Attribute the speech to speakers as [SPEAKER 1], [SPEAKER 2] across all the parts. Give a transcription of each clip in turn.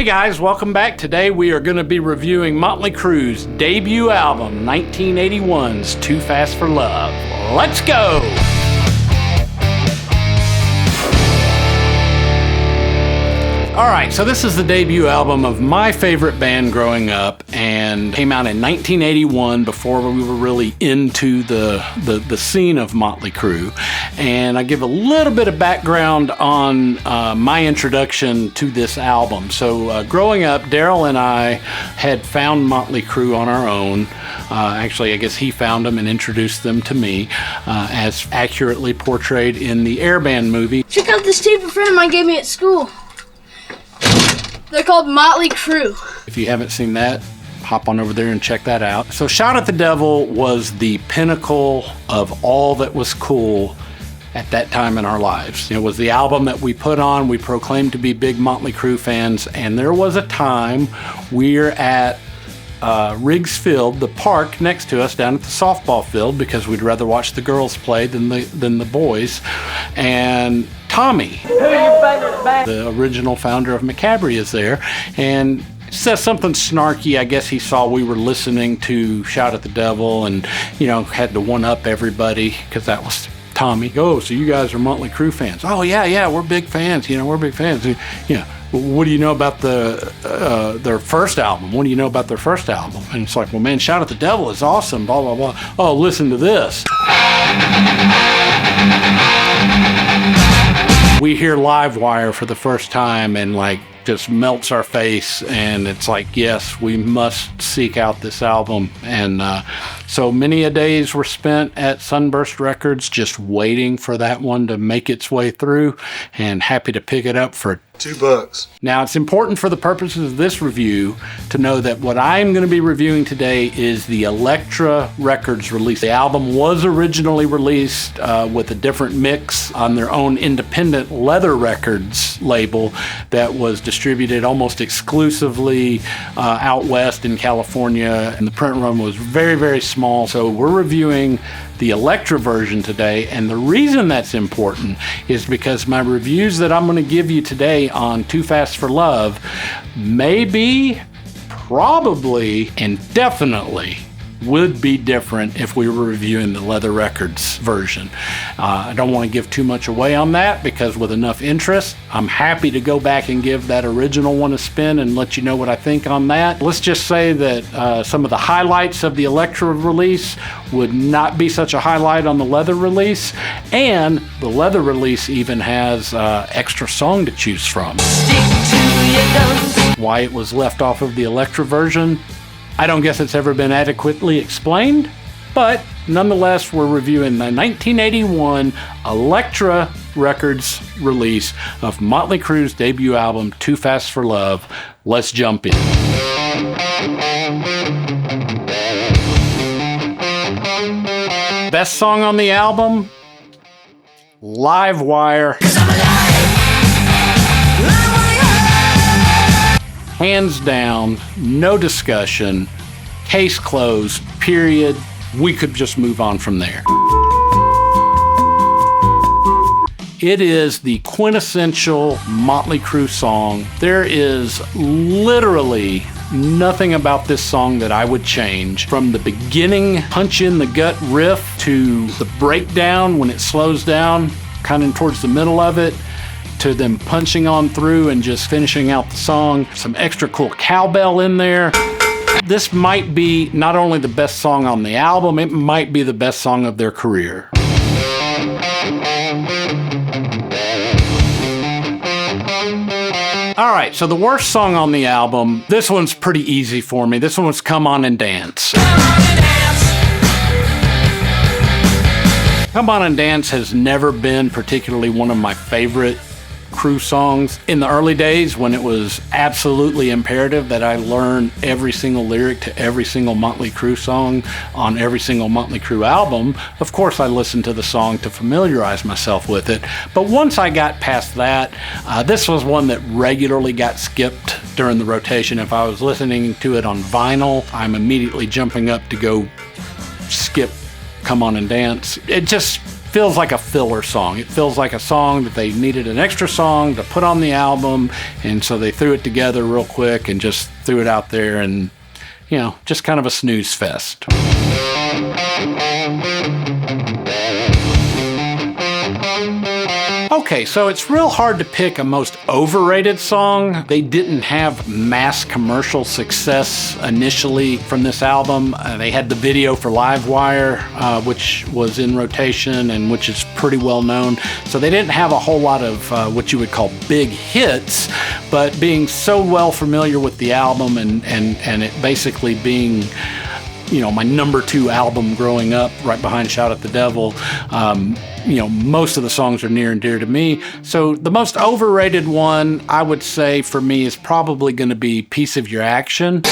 [SPEAKER 1] Hey guys, welcome back. Today we are going to be reviewing Motley Crue's debut album, 1981's Too Fast for Love. Let's go! Alright, so this is the debut album of my favorite band growing up and came out in 1981 before we were really into the scene of Motley Crue. And I give a little bit of background on my introduction to this album. So growing up, Darrell and I had found Motley Crue on our own. Actually, I guess he found them and introduced them to me, as accurately portrayed in the Airband movie.
[SPEAKER 2] Check out this tape a friend of mine gave me at school. They're called Motley Crue.
[SPEAKER 1] If you haven't seen that, hop on over there and check that out. So Shout at the Devil was the pinnacle of all that was cool at that time in our lives. It was the album that we put on. We proclaimed to be big Motley Crue fans, and there was a time we're at Riggs Field, the park next to us down at the softball field, because we'd rather watch the girls play than the boys. And Tommy, the original founder of McCabery, is there and says something snarky. I guess he saw we were listening to Shout at the Devil and, had to one-up everybody because that was Tommy. Oh, so you guys are Motley Crue fans? Oh, yeah, we're big fans. We're big fans. What do you know about their first album? What do you know about their first album? And it's like, well, man, Shout at the Devil is awesome, blah, blah, blah. Oh, listen to this. We hear Livewire for the first time and just melts our face, and it's like, yes, we must seek out this album. And so many a days were spent at Sunburst Records just waiting for that one to make its way through, and happy to pick it up for
[SPEAKER 3] $2.
[SPEAKER 1] Now, it's important for the purposes of this review to know that what I'm going to be reviewing today is the Elektra Records release. The album was originally released with a different mix on their own independent Leather Records label that was distributed almost exclusively out west in California, and the print run was very, very small. So we're reviewing the Elektra version today, and the reason that's important is because my reviews that I'm going to give you today on Too Fast for Love maybe, probably, and definitely would be different if we were reviewing the Leather Records version. I don't want to give too much away on that because with enough interest, I'm happy to go back and give that original one a spin and let you know what I think on that. Let's just say that some of the highlights of the Elektra release would not be such a highlight on the Leather release, and the Leather release even has extra song to choose from. Why it was left off of the Elektra version, I don't guess it's ever been adequately explained, but nonetheless, we're reviewing the 1981 Elektra Records release of Motley Crue's debut album, Too Fast for Love. Let's jump in. Best song on the album? Livewire. Hands down, no discussion, case closed, period. We could just move on from there. It is the quintessential Motley Crue song. There is literally nothing about this song that I would change. From the beginning punch in the gut riff to the breakdown when it slows down, kind of towards the middle of it, to them punching on through and just finishing out the song. Some extra cool cowbell in there. This might be not only the best song on the album, it might be the best song of their career. All right, so the worst song on the album, this one's pretty easy for me. This one's Come On and Dance. Come On and Dance has never been particularly one of my favorite Crue songs. In the early days when it was absolutely imperative that I learn every single lyric to every single Motley Crue song on every single Motley Crue album, of course I listened to the song to familiarize myself with it. But once I got past that, this was one that regularly got skipped during the rotation. If I was listening to it on vinyl, I'm immediately jumping up to go skip Come On and Dance. It just feels like a filler song. It feels like a song that they needed an extra song to put on the album, and so they threw it together real quick and just threw it out there, and you know, just kind of a snooze fest. Okay, so it's real hard to pick a most overrated song. They didn't have mass commercial success initially from this album. They had the video for Livewire, which was in rotation and which is pretty well known. So they didn't have a whole lot of what you would call big hits, but being so well familiar with the album and it basically being, you know, my number 2 album growing up, right behind Shout at the Devil. You know, most of the songs are near and dear to me. So the most overrated one, I would say for me, is probably going to be Piece of Your Action.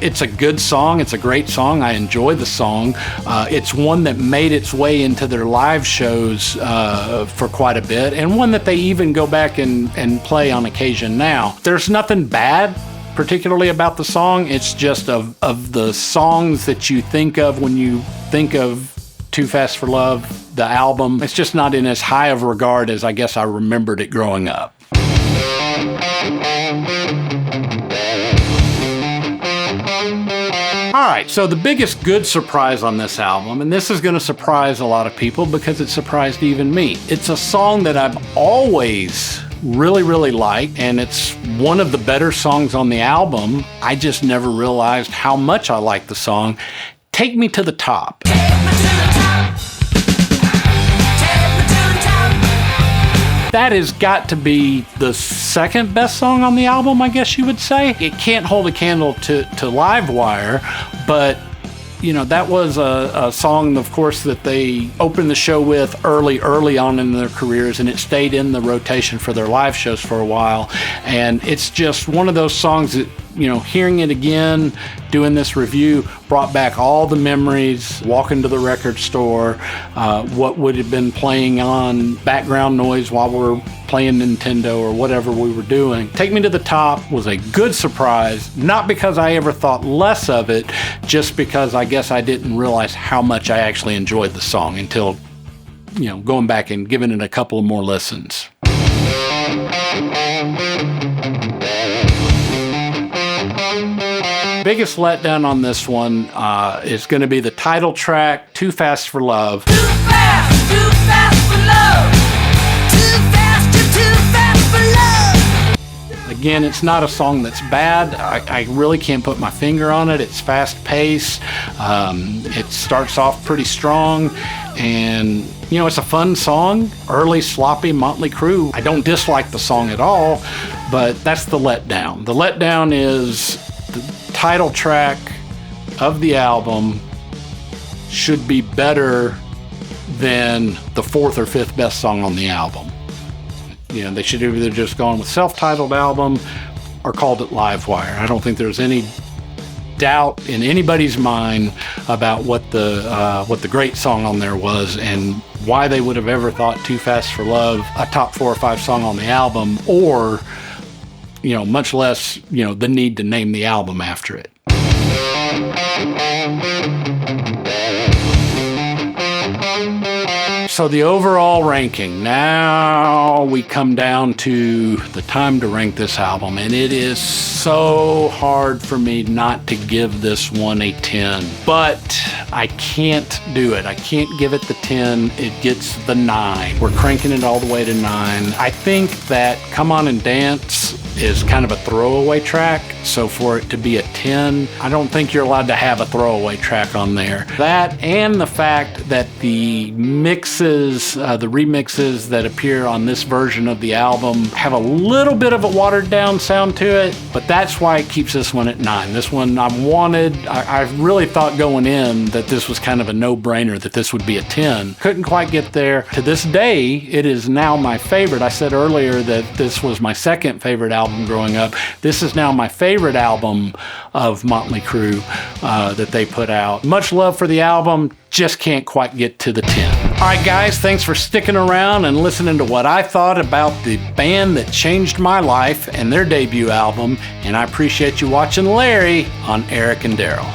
[SPEAKER 1] It's a good song. It's a great song. I enjoy the song. It's one that made its way into their live shows for quite a bit, and one that they even go back and play on occasion now. There's nothing bad particularly about the song. It's just of the songs that you think of when you think of Too Fast for Love, the album, it's just not in as high of regard as I guess I remembered it growing up. All right, so the biggest good surprise on this album, and this is going to surprise a lot of people because it surprised even me. It's a song that I've always really liked, and it's one of the better songs on the album. I just never realized how much I liked the song. Take Me to the Top. Take me to the top. Take me to the top. That has got to be the second best song on the album, I guess you would say. It can't hold a candle to Livewire, but you know, that was a song, of course, that they opened the show with early on in their careers, and it stayed in the rotation for their live shows for a while. And it's just one of those songs that, you know, hearing it again, doing this review, brought back all the memories, walking to the record store, what would have been playing on background noise while we're playing Nintendo or whatever we were doing. Take Me to the Top was a good surprise, not because I ever thought less of it, just because I guess I didn't realize how much I actually enjoyed the song until, you know, going back and giving it a couple of more listens. Biggest letdown on this one is going to be the title track, Too Fast for Love. Too fast for love. Too fast, you're too fast for love. Again, it's not a song that's bad. I really can't put my finger on it. It's fast paced. It starts off pretty strong, and you know, it's a fun song. Early, sloppy Motley Crue. I don't dislike the song at all, but that's the letdown. The letdown is the title track of the album should be better than the 4th or 5th best song on the album. You know, they should have either just gone with self-titled album or called it Livewire. I don't think there's any doubt in anybody's mind about what the great song on there was and why they would have ever thought Too Fast for Love a top 4 or 5 song on the album, or you know, much less, you know, the need to name the album after it. So the overall ranking, now we come down to the time to rank this album, and it is so hard for me not to give this one a 10, but I can't do it. I can't give it the 10. It gets the 9. We're cranking it all the way to 9. I think that Come On and Dance is kind of a throwaway track, so for it to be a 10, I don't think you're allowed to have a throwaway track on there. That and the fact that the mixes, the remixes that appear on this version of the album have a little bit of a watered down sound to it, but that's why it keeps this one at 9. This one I really thought going in that this was kind of a no-brainer, that this would be a 10. Couldn't quite get there. To this day, it is now my favorite. I said earlier that this was my second favorite album growing up. This is now my favorite album of Motley Crue that they put out. Much love for the album, just can't quite get to the 10. All right, guys, thanks for sticking around and listening to what I thought about the band that changed my life and their debut album, and I appreciate you watching Larry on Eric and Darrell.